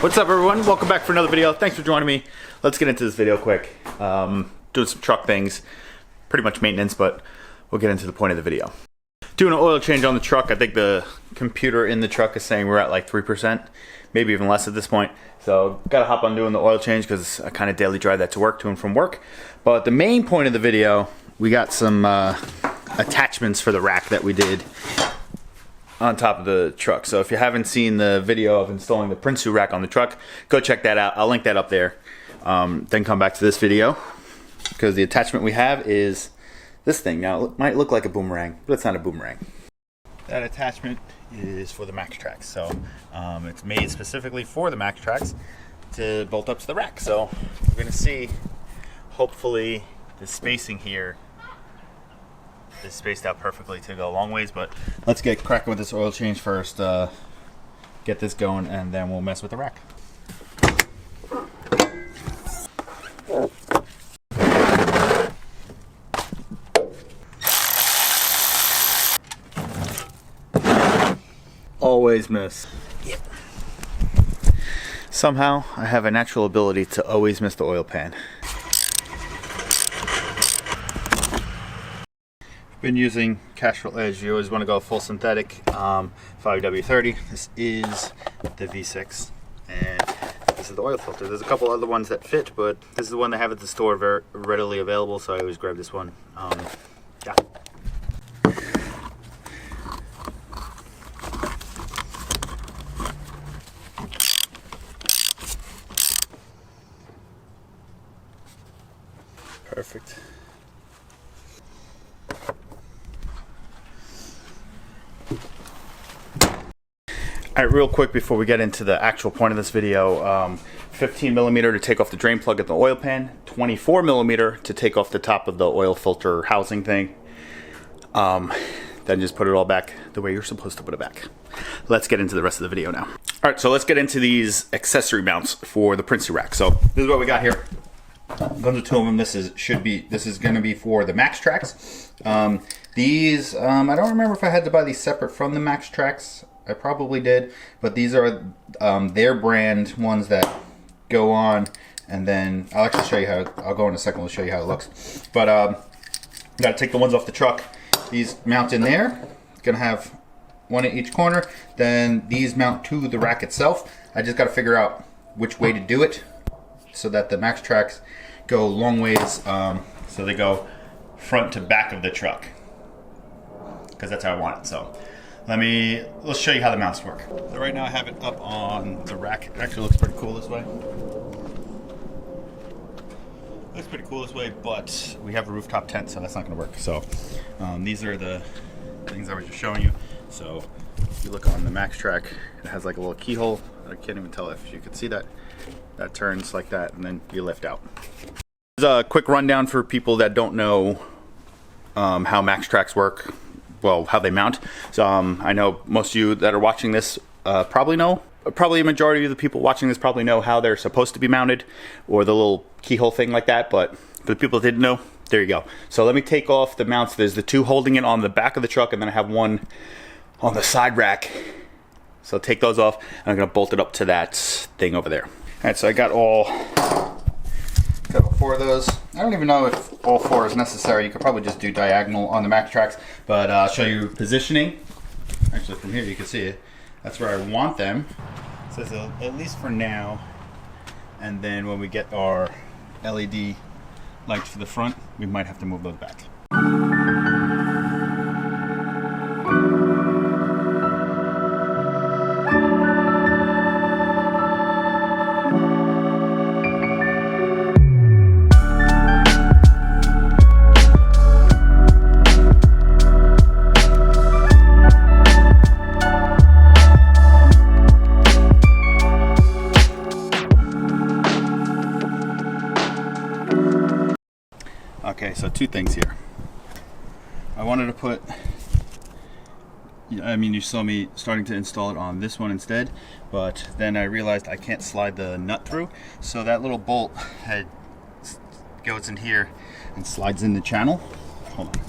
What's up, everyone? Welcome back for another video. Thanks for joining me. Let's get into this video quick. Doing some truck things, pretty much maintenance, but we'll get into the point of the video. Doing an oil change on the truck. I think the computer in the truck is saying we're at like 3%, maybe even less at this point. So gotta hop on doing the oil change because I kind of daily drive that to work, to and from work. But the main point of the video, we got some attachments for the rack that we did on top of the truck. So if you haven't seen the video of installing the Prinsu rack on the truck, go check that out. I'll link that up there. Then come back to this video because the attachment we have is this thing. Now it might look like a boomerang, but it's not a boomerang. That attachment is for the MAXTRAX. So it's made specifically for the MAXTRAX to bolt up to the rack. So we're gonna see, hopefully the spacing here is spaced out perfectly to go a long ways, but let's get cracking with this oil change first, get this going, and then we'll mess with the rack. Always miss. Yep. Somehow I have a natural ability to always miss the oil pan. Been using Castrol Edge. You always want to go full synthetic 5W30. This is the V6 and this is the oil filter. There's a couple other ones that fit, but this is the one they have at the store very readily available, so I always grab this one. Yeah. Perfect. All right, real quick before we get into the actual point of this video, 15 millimeter to take off the drain plug at the oil pan, 24 millimeter to take off the top of the oil filter housing thing. Then just put it all back the way you're supposed to put it back. Let's get into the rest of the video now. All right, so let's get into these accessory mounts for the Prinsu rack. So this is what we got here. Those are two of them. This is going to be for the MAXTRAX. These I don't remember if I had to buy these separate from the MAXTRAX. I probably did, but these are their brand ones that go on, and then I'll actually show you how. I'll go in a second. We'll show you how it looks. But got to take the ones off the truck. These mount in there. Gonna have one at each corner. Then these mount to the rack itself. I just got to figure out which way to do it so that the MAXTRAX go long ways. So they go front to back of the truck because that's how I want it. So. Let's show you how the mounts work. So right now I have it up on the rack. It actually looks pretty cool this way. Looks pretty cool this way, but we have a rooftop tent, so that's not gonna work. So these are the things I was just showing you. So if you look on the MAXTRAX, it has like a little keyhole. I can't even tell if you can see that. That turns like that, and then you lift out. This is a quick rundown for people that don't know how MAXTRAX work. Well, how they mount. So I know most of you that are watching this probably know. Probably a majority of the people watching this probably know how they're supposed to be mounted, or the little keyhole thing like that. But for the people that didn't know, there you go. So let me take off the mounts. There's the two holding it on the back of the truck, and then I have one on the side rack. So take those off, and I'm gonna bolt it up to that thing over there. All right, so I got all four of those. I don't even know if all four is necessary. You could probably just do diagonal on the MAXTRAX, but I'll show you positioning. Actually, from here you can see it. That's where I want them. So at least for now. And then when we get our LED lights for the front, we might have to move those back. Okay, so two things here. I wanted to put, I mean, you saw me starting to install it on this one instead, but then I realized I can't slide the nut through, so that little bolt goes in here and slides in the channel. Hold on.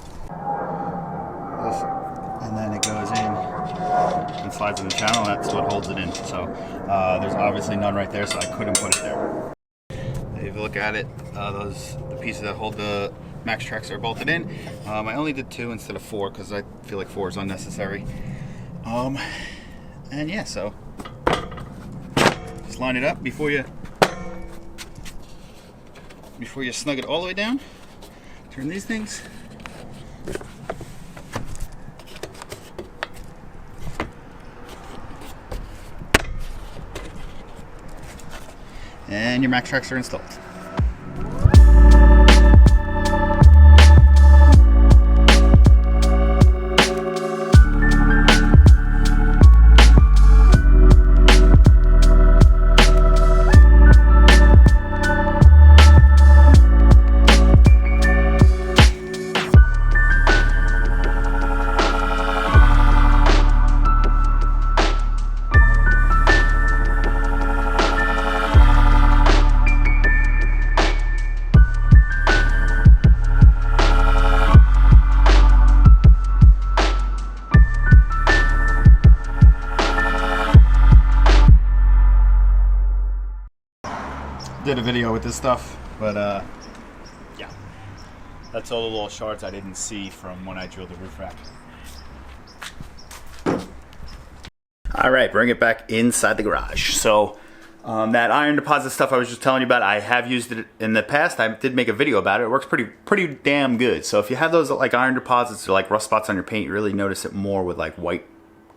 And then it goes in and slides in the channel, and that's what holds it in. So there's obviously none right there, so I couldn't put it there. If you look at it, the pieces that hold the MAXTRAX are bolted in. I only did 2 instead of 4 because I feel like 4 is unnecessary. And yeah, so just line it up before you snug it all the way down. Turn these things. And your MAXTRAX are installed. Did a video with this stuff, but yeah, that's all the little shards I didn't see from when I drilled the roof rack. All right, bring it back inside the garage. So that iron deposit stuff I was just telling you about, I have used it in the past. I did make a video about it. It works pretty damn good. So if you have those like iron deposits or like rust spots on your paint, you really notice it more with like white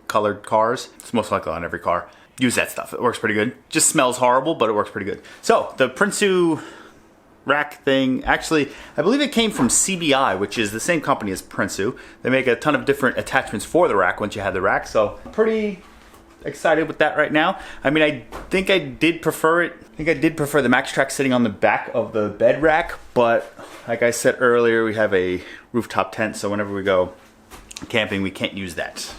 colored cars. It's most likely on every car. Use that stuff. It works pretty good. Just smells horrible, but it works pretty good. So the Prinsu rack thing, actually, I believe it came from CBI, which is the same company as Prinsu. They make a ton of different attachments for the rack once you have the rack. So pretty excited with that right now. I mean, I think I did prefer it. I think I did prefer the MAXTRAX sitting on the back of the bed rack, but like I said earlier, we have a rooftop tent, so whenever we go camping, we can't use that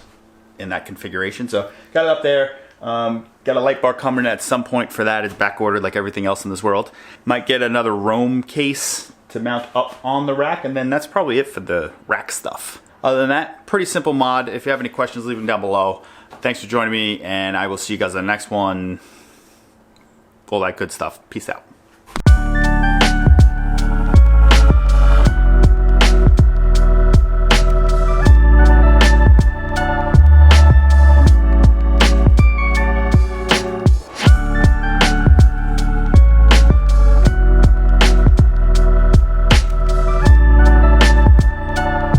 in that configuration. So got it up there. Got a light bar coming at some point for that. It's back ordered like everything else in this world. Might get another Roam case to mount up on the rack, and then that's probably it for the rack stuff. Other than that, pretty simple mod. If you have any questions, leave them down below. Thanks for joining me, and I will see you guys on the next one. All that good stuff. Peace out.